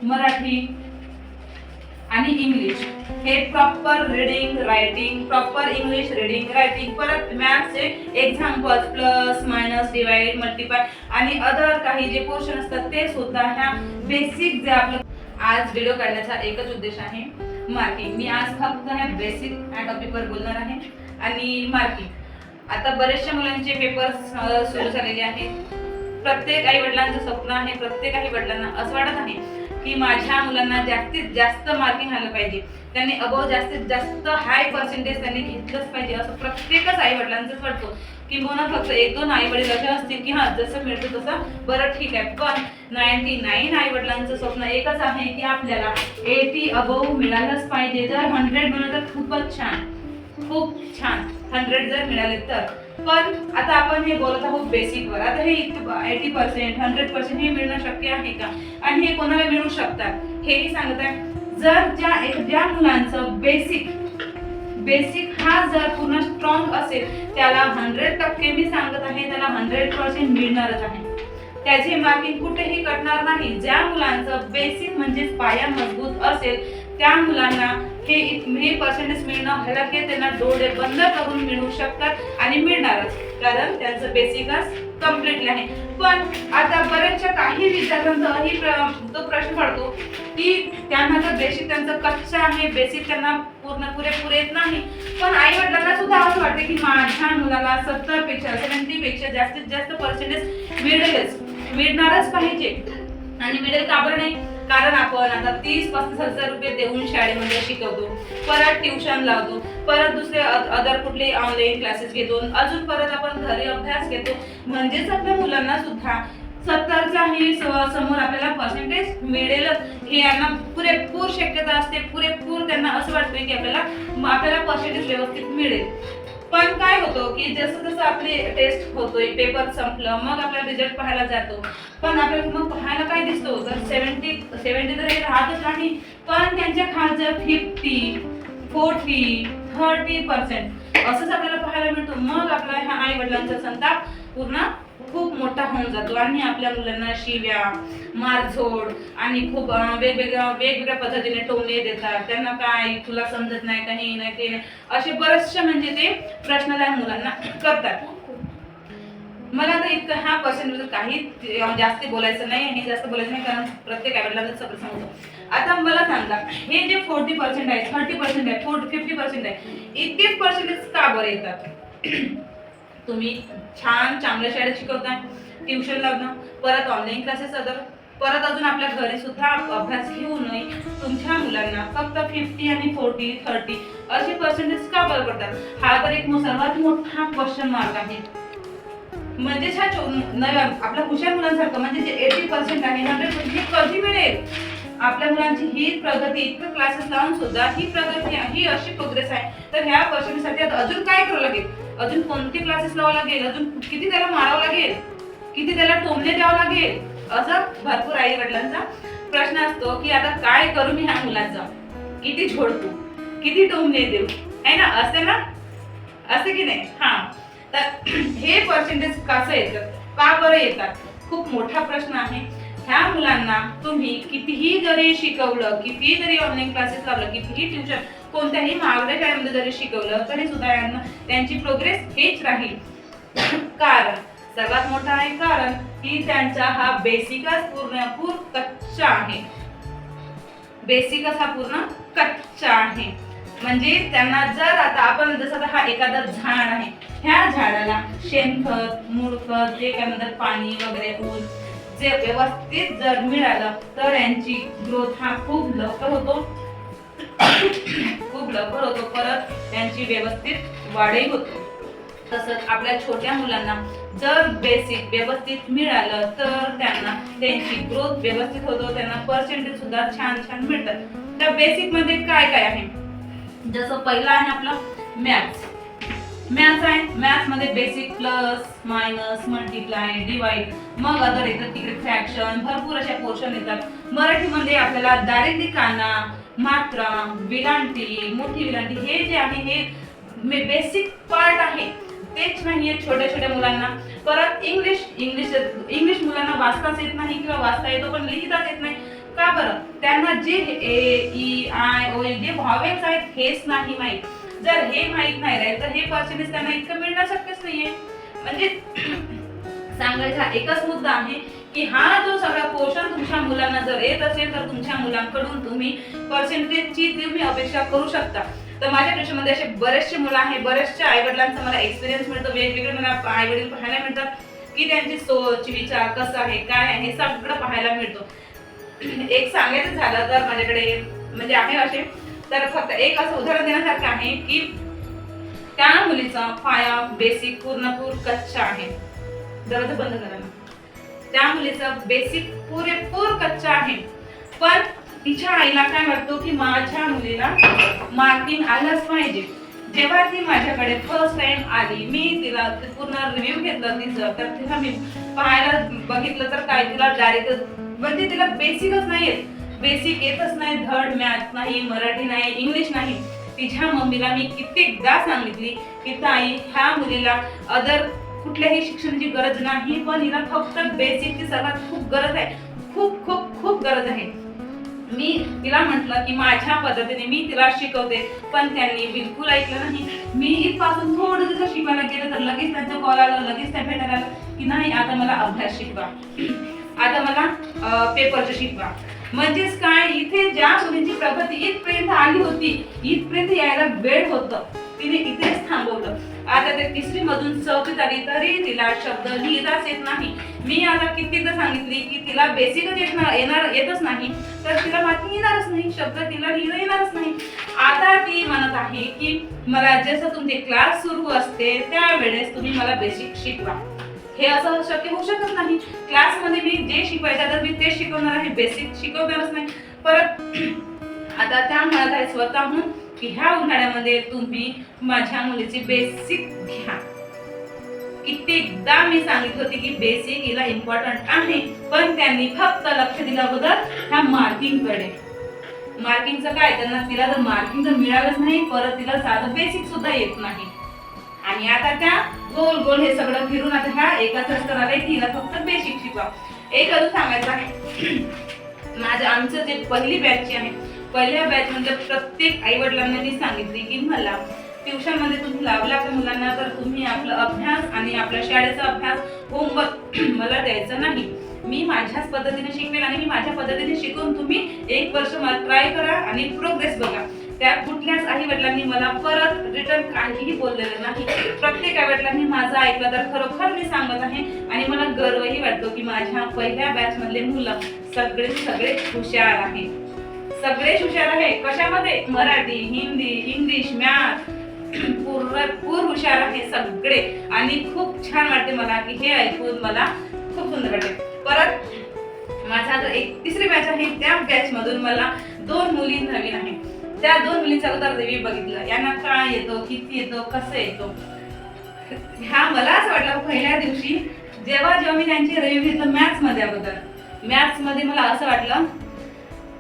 मराठी आणि इंग्लिश हे proper reading writing, proper English reading writing, परत मॅथ्सचे examples plus minus divide multiply आणि अदर काही जे पोर्शन असतात ते सुद्धा ह्या बेसिक जे आपलं आज व्हिडिओ काढण्याचा एकच उद्देश आहे मार्किंग. मी आज फक्त ह्या बेसिक ह्या टॉपिकवर बोलणार आहे आणि मार्किंग. आता बरेचशा मुलांचे पेपर सुरू झालेले आहेत. प्रत्येक आई वडिलांचं स्वप्न आहे, प्रत्येक आई वडिलांना असं वाटत आहे की माझ्या मुलांना जास्तीत जास्त मार्किंग आलं पाहिजे, त्यांनी अबव जास्तीत जास्त हाय पर्सेंटेज त्यांनी घेतलंच पाहिजे असं प्रत्येकच आई वडिलांचं वाटतं. किंवा फक्त एक दोन आई वडील असे असतील की जसं मिळतं तसं बरं ठीक आहे, पण 99 आई वडिलांचं स्वप्न एकच आहे की आपल्याला 80 अबव मिळालंच पाहिजे. जर 100 मिळालं तर खूपच छान, खूप छान. 100 जर मिळाले तर. पण आता आपण हे बोलत आहोत बेसिकवर. आता हे 80% 100% हे मिळणं शक्य आहे का आणि हे कोणाला मिळू शकतात हेही सांगत आहे. जर ज्या मुलांचं बेसिक हा जर पूर्ण स्ट्रॉंग असेल त्याला 100% मी सांगत आहे त्याला 100% मिळणारच आहे. त्याचे मार्किंग कुठेही कटणार नाही. ज्या मुलांचं बेसिक म्हणजे पाया मजबूत असेल त्या मुलांना हे पर्सेंटेज मिळणं हलके, त्यांना डोळे बंद करून मिळू शकतात आणि मिळणारच, कारण त्यांचं बेसिकच कम्प्लीटली आहे. पण आता बऱ्याचशा काही विद्यार्थ्यांचा तो प्रश्न पडतो की त्यांना तर बेसिक त्यांचं कच्चं आहे, बेसिक त्यांना पुरेपूर येत नाही. पण आई वडिलांना सुद्धा असं वाटतं की माझ्या मुलाला 70 पेक्षा जास्तीत जास्त पर्सेंटेज मिळणारच पाहिजे. आणि मिळेल का बरं नाही, कारण आपण आता 30-35 हजार रुपये देऊन शाळेमध्ये शिकवतो, परत ट्युशन लावतो, परत दुसरे अदर कुठले ऑनलाईन क्लासेस घेतो, अजून परत आपण घरी अभ्यास घेतो. म्हणजेच आपल्या मुलांना सुद्धा 70चा ही समोर आपल्याला पर्सेंटेज मिळेल हे यांना पुरेपूर शक्यता असते. पुरेपूर त्यांना असं वाटतं की आपल्याला पर्सेंटेज व्यवस्थित मिळेल. पण काय होतं की जसं जसं आपली टेस्ट होतोय, पेपर संपलं, मग आपल्याला रिझल्ट पाहायला जातो. पण आपल्याला मग पाहायला काय दिसतो, तर 70 तर हे राहतच नाही, पण त्यांच्या खालचं 50, 40, 30% असंच आपल्याला पाहायला मिळतो. मग आपला ह्या आई वडिलांचा संताप पूर्ण खूप मोठा होऊन जातो आणि आपल्या मुलांना शिव्या, मारझोड आणि खूप वेगवेगळ्या पद्धतीने टोमणे देतात. त्यांना काय तुला समजत नाही, काही नाही ते नाही, असे बरेचसे म्हणजे ते प्रश्न त्या मुलांना करतात. मला तर इतकं ह्या पर्सेंटेज काही जास्त बोलायचं नाही, कारण प्रत्येक आईवडिलांना सगळं सांगतो. आता मला सांगा, हे जे 40% आहे, 30% आहे, 50% आहे, इतकेच पर्सेंटेज का बरं येतात? तुम्ही छान चांगल्या शाळेत शिकवताय, ट्युशन लावणं, परत ऑनलाईन क्लासेस, परत अजून आपल्या घरी सुद्धा अभ्यास घेऊनही तुमच्या मुलांना फक्त 50 आणि 40, 30 असे पर्सेंटेज का बरं पडतात? हा तर एक सर्वात मोठा क्वेश्चन मार्क आहे. म्हणजे आपल्या हुशार मुलांसारखं म्हणजे जे 80% आहे, 100% हे कधी मिळेल? आपल्या मुलांची ही प्रगती, इतकं क्लासेस लावून सुद्धा ही प्रगती, ही अशी प्रोग्रेस आहे, तर ह्या पर्सेंटेजसाठी अजून काय करावं लागेल? अजून कोणते क्लासेस लावावं लागेल? अजून किती त्याला मारावं लागेल? किती त्याला टोमणे द्यावं लागेल? असं भरपूर आई वडिलांचा प्रश्न असतो की आता काय करू मी ह्या मुलांचा? किती झोडपू, किती टोमणे देऊ, आहे ना? असं की नाही? तर हे पर्सेंटेज कसं येतं, का बरं येतात? खूप मोठा प्रश्न आहे. ह्या मुलांना तुम्ही कितीही जरी शिकवलं, कितीही जरी ऑनलाईन क्लासेस लावलं, कितीही ट्युशन कोणत्याही महागड्या शाळेमध्ये जरी शिकवलं तरी सुद्धा यांना त्यांची प्रोग्रेस हेच राहील. कारण सर्वात मोठं आहे कारण की त्यांचा हा बेसिकच पूर्ण कच्चा आहे. बेसिकच हा पूर्ण कच्चा आहे. म्हणजे त्यांना जर आता आपण जसं हा एखादा झाड आहे, ह्या झाडाला शेणखत, मूळखत, जे काय म्हणतात पाणी वगैरे ऊन जे व्यवस्थित जर मिळालं तर यांची ग्रोथ हा खूप लवकर होतो, परत त्यांची व्यवस्थित वाढही होतो. तसंच आपल्या छोट्या मुलांना जर बेसिक व्यवस्थित मिळालं तर त्यांना त्यांची ग्रोथ व्यवस्थित होतो, त्यांना पर्सेंटेज सुद्धा छान मिळतात. त्या बेसिक मध्ये काय आहे? जसं पहिला आहे आपला मॅथ्स आहे. मॅथ्स मध्ये basic plus minus multiply divide, मग अदर येतात तिकडे फ्रॅक्शन, भरपूर अशा पोर्शन येतात. मराठीमध्ये आपल्याला डायरेक्टली काना, मात्रा, विलांटी, मोठी विलांटी हे जे आहे हे बेसिक पार्ट आहे, तेच नाहीये छोट्या मुलांना. परत इंग्लिश मुलांना वाचताच येत नाही किंवा वाचता येतो पण लिहिताच येत नाही. का का बरं? त्यांना जे ए ई आय ओ जे व्हावेल्स आहेत हेच नाही माहित. जर हे माहित नाही राहील तर हे पर्सेंटेज त्यांना इतकं मिळणं शक्यच नाहीये. म्हणजे सांगायचा एकच मुद्दा आहे की हा जो सगळा पोर्शन तुमच्या मुलांना जर येत असेल तर तुमच्या मुलांकडून तुम्ही पर्सेंटेजची तुम्ही अपेक्षा करू शकता. तर माझ्या ट्युशनमध्ये असे बरेचसे मुलं आहे, बरेचशा आईवडिलांचा मला एक्सपिरियन्स मिळतो, वेगवेगळे मला आईवडील पाहायला मिळतात की त्यांची सोच विचार कसं आहे काय आहे हे सगळं पाहायला मिळतो. एक सांगायचं झालं तर माझ्याकडे म्हणजे आहे असे, तर फक्त एक असं उदाहरण देण्यासारखं आहे की त्या मुलीचा पाया बेसिक पूर्णपूर कच्चा आहे. दरवाजा बंद करा ना. त्या मुलीचा बेसिक पुरेपूर कच्चा आहे, पण तिच्या आईला काय वाटतो की माझ्या मुलीला मार्किंग आलंच पाहिजे. जेव्हा ती माझ्याकडे फर्स्ट टाइम आली, मी तिला पूर्ण रिव्ह्यू घेतला तिचं, तर तिला मी पाहायला बघितलं तर काय तिला डायरेक्ट म्हणजे तिला बेसिकच नाही येत, बेसिक येतच नाही, धड मॅथ नाही, मराठी नाही, इंग्लिश नाही. तिच्या मम्मीला मी कित्येकदा सांगितली की ताई ह्या मुलीला अदर कुठल्याही शिक्षणाची गरज नाही, पण हिला फक्त बेसिकची सर्वात खूप गरज आहे, खूप खूप खूप गरज आहे. मी तिला म्हटलं की माझ्या पद्धतीने मी तिला शिकवते, पण त्यांनी बिलकुल ऐकलं नाही. मी इथपासून थोडं जर शिकवायला गेलं तर लगेच त्यांचा कॉल आला, लगेच त्या भेटायला आलं की नाही आता मला अभ्यास शिकवा, आता मला पेपरचं शिकवा. म्हणजेच काय, इथे ज्या मुलींची प्रगती इथपर्यंत आली होती, इथपर्यंत यायला वेळ होतं, तिने इथेच थांबवलं. आता ते तिसरी मधून चौथीत आली तरी तिला शब्द लिहिताच येत नाही. मी आता कित्येकदा सांगितली की तिला बेसिकच येतच नाही तर तिला मार्किंग येणारच नाही, शब्द तिला लिहिता येणारच नाही. आता ती म्हणत आहे की मला जसं तुमचे क्लास सुरू असते त्यावेळेस तुम्ही मला बेसिक शिकवा. हे असं शक्य होऊ शकत नाही. क्लासमध्ये मी जे शिकवायचं तर मी तेच शिकवणार आहे, बेसिक शिकवणारच नाही. परत आता त्या म्हणत आहे स्वतःहून की ह्या उन्हाळ्यामध्ये तुम्ही माझ्या मुलीची बेसिक घ्या. कित्येकदा मी सांगितलं होती की बेसिक हिला इम्पॉर्टंट आहे, पण त्यांनी फक्त लक्ष दिलं अगोदर ह्या मार्किंग कडे. मार्किंगचं काय, त्यांना तिला जर मार्किंग जर मिळालंच नाही परत तिला साधं बेसिक सुद्धा येत नाही. आणि आता त्या गोल गोल हे सगळं फिरून आता ह्या एकाच रस्त्यावर आले की हिला फक्त बेसिक शिकवा. एक अजून सांगायचं आहे, आमचं जे पहिली बॅच आहे, पहिल्या बॅच मध्ये प्रत्येक आई वडिलांना मी सांगितली की मला ट्युशन मध्ये तुम्ही लावला का मुलांना तर तुम्ही आपला अभ्यास आणि आपल्या शाळेचा अभ्यास होमवर्क मला द्यायचा नाही. मी माझ्याच पद्धतीने शिकवेल आणि मी माझ्या पद्धतीने शिकवून तुम्ही एक वर्ष मला ट्राय करा आणि प्रोग्रेस बघा. त्या कुठल्याच आई वडिलांनी मला परत रिटर्न काहीही बोललेलं नाही. प्रत्येक आई वडिलांनी माझं ऐकलं तर खरोखर मी सांगत आहे आणि मला गर्वही वाटतो की माझ्या पहिल्या बॅच मधले मुलं सगळे हुशार आहे, सगळेच हुशार आहे. कशामध्ये, मराठी, हिंदी, इंग्लिश, मॅथ पूर्ण हुशार आहे सगळे. आणि खूप छान वाटते मला की हे ऐकून मला खूप सुंदर वाटते. परत माझा जर एक तिसरी बॅच आहे, त्या बॅच मधून मला 2 मुली नवीन आहे. त्या 2 मुलींचा अगोदर रिव्ह्यू बघितलं, यांना काय येतो, किती येतो, कसं येतो. ह्या मला असं वाटलं पहिल्या दिवशी जेव्हा मी त्यांची रिव्ह्यू घेतलं मॅथ्स मध्ये, अगोदर मॅथ्स मध्ये मला असं वाटलं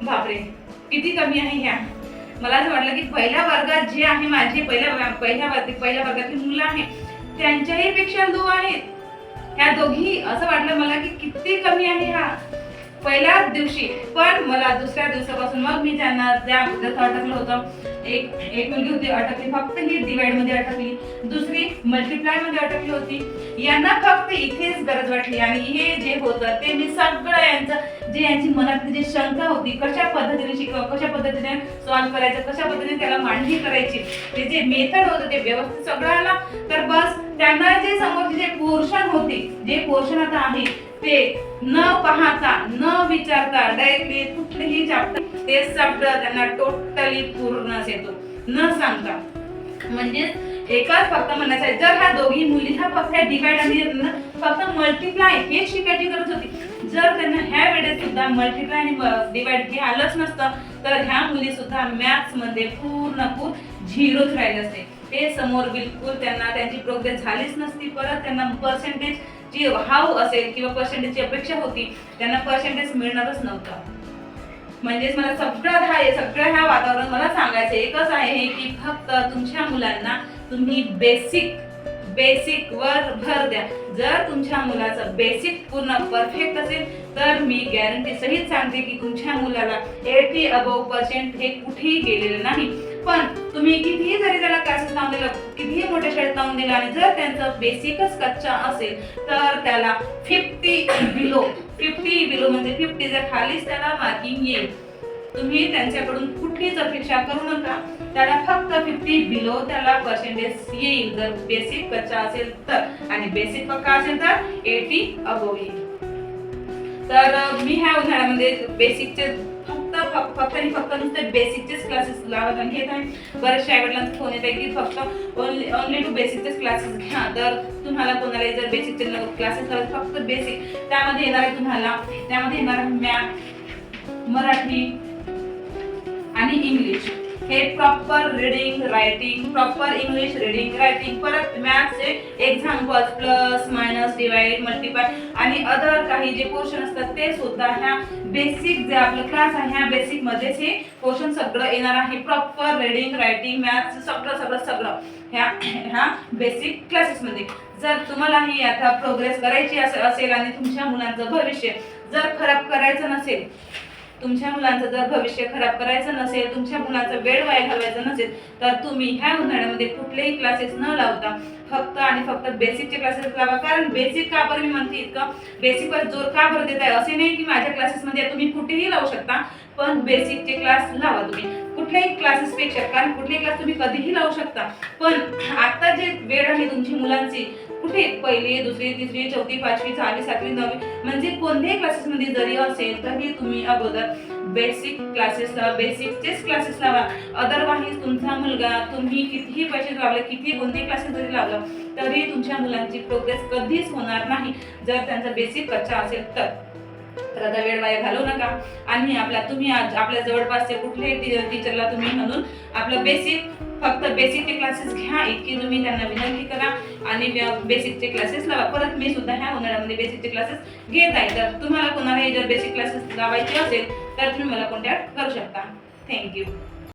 बापरे किती कमी आहे ह्या. मला असं वाटलं की पहिल्या वर्गात जे आहे माझे पहिल्या वर्गातली मुलं आहेत त्यांच्याही पेक्षा लो आहेत ह्या दोघी. असं वाटलं मला की किती कमी आहे ह्या पहिल्याच दिवशी. पण मला दुसऱ्या दिवसापासून मग मी त्यांना त्या अटकलं होतं. एक मुलगी होती अटकली, फक्त ही डिवाइड मध्ये अटकली, दुसरी मल्टिप्लाय मध्ये अटकली होती. यांना फक्त इथेच गरज वाटली आणि हे जे होतं ते मी सगळं यांची मनातली जी शंका होती, कशा पद्धतीने शिकवा, कशा पद्धतीने सॉल्व्ह करायचं, कशा पद्धतीने त्याला मांडणी करायची, ते जे मेथड होतं ते व्यवस्थित सगळं आलं. तर बस त्यांना जे समोरचे जे पोर्शन होते, जे पोर्शन आता आहे ते न पाहता न विचारता डायरेक्टली कुठलेही चॅप्टर ते सगळं त्यांना टोटली पूर्णच येतो न सांगता. म्हणजे एकच फक्त म्हणायचं आहे, जर ह्या दोघी मुली ह्या फक्त डिवाइड आणि फक्त मल्टिप्लाय हे शिकायची गरज होती. जर त्यांना ह्या वेळेस सुद्धा मल्टिप्लाय आणि डिवाइड हे आलंच नसतं तर ह्या मुली सुद्धा मॅथ्स मध्ये पूर्ण झिरोच राहिले असते. ते समोर बिलकुल त्यांना त्यांची प्रोग्रेस झालीच नसती. परत त्यांना पर्सेंटेज जी हाव असेल किंवा पर्सेंटेजची अपेक्षा होती त्यांना पर्सेंटेज मिळणारच नव्हतं. म्हणजेच मला सगळं ह्या वातावरण मला सांगायचं एकच आहे की फक्त तुमच्या मुलांना तुम्ही बेसिक बेसिक वर भर द्या. जर तुमच्या मुलाचं बेसिक पूर्ण परफेक्ट असेल तर मी गॅरंटी सहित सांगते की तुमच्या मुलाला 80 अबोव्ह% हे कुठेही गेलेलं नाही. पण तुम्ही कितीही जरी त्याला क्लासेस लावून दिलं, कितीही मोठ्या शाळेत लावून दिलं आणि जर त्यांचं बेसिकच कच्चा असेल तर त्याला 50 बिलो म्हणजे 50 जर खालीच त्याला मार्किंग येईल. तुम्ही त्यांच्याकडून कुठलीच अपेक्षा करू नका. त्याला फक्त 50 बिलो त्याला पर्सेंटेज येईल जर बेसिक कच्चा असेल तर, आणि बेसिक पक्का असेल तर 80 अबोव्ह येईल. तर मी ह्या उन्हाळ्यामध्ये बेसिकचे फक्त नुसते बेसिकचेच क्लासेस लावत आणि घेत आहे. बरेचशा आईवडिलांचा फोन येत आहे की फक्त ओनली टू बेसिकचेच क्लासेस घ्या. तर तुम्हाला कोणालाही जर बेसिकचे क्लासेस लावत फक्त बेसिक त्यामध्ये येणार आहे, त्यामध्ये येणार मॅथ, मराठी आणि इंग्लिश हे proper reading writing, proper English reading writing, परत मॅथ्सचे examples plus minus divide multiply आणि अदर काही जे क्वेश्चन असतात ते सुद्धा ह्या बेसिक जे आपलं क्लास आहे ह्या बेसिक मध्येच हे क्वेश्चन सगळं येणार आहे. प्रॉपर रीडिंग रायटिंग मॅथ्स सगळं ह्या बेसिक क्लासेस मध्ये. जर तुम्हालाही आता प्रोग्रेस करायची असेल आणि तुमच्या मुलांचं भविष्य जर खराब करायचं नसेल, तुमच्या मुलांचं जर भविष्य खराब करायचं नसेल, तुमच्या मुलांचा वेळ वाया घालवायचा नसेल तर तुम्ही ह्या उन्हाळ्यामध्ये कुठलेही क्लासेस न लावता फक्त आणि फक्त बेसिकचे क्लासेस लावा. कारण बेसिक का बरं मी म्हणते इतकं बेसिकवर जोर का बरं देत आहे असे नाही की माझ्या क्लासेसमध्ये तुम्ही कुठेही लावू शकता, पण बेसिकचे क्लास लावा तुम्ही कुठल्याही क्लासेस पेक्षा. कारण कुठलेही क्लास तुम्ही कधीही लावू शकता, पण आता जे वेळ आहे तुमची मुलांची कुठे पहिली दुसरी तिसरी चौथी पाचवी सहावी सातवी नववी म्हणजे कोणत्याही क्लासेस मध्ये जरी असेल तरी तुम्ही अगोदर बेसिक क्लासेस लावा, बेसिकचेच क्लासेस लावा. अदरवाईज तुमचा मुलगा तुम्ही कितीही पैसे लावले, किती कोणतेही क्लासेस जरी लावलं तरी तुमच्या मुलांची प्रोग्रेस कधीच होणार नाही जर त्यांचा बेसिक कच्चा असेल तर. तर आता वेळ वाया घालवू नका आणि तुम्ही आपल्या जवळपासच्या कुठल्याही टीचरला तुम्ही म्हणून आपलं फक्त बेसिकचे क्लासेस घ्या इतकी तुम्ही त्यांना विनंती करा आणि बेसिकचे क्लासेस लावा. परत मी सुद्धा ह्या उन्हाळ्यामध्ये बेसिकचे क्लासेस घेत आहे. तर तुम्हाला कोणालाही जर बेसिक क्लासेस लावायचे असेल तर तुम्ही मला कॉन्टॅक्ट करू शकता. थँक्यू.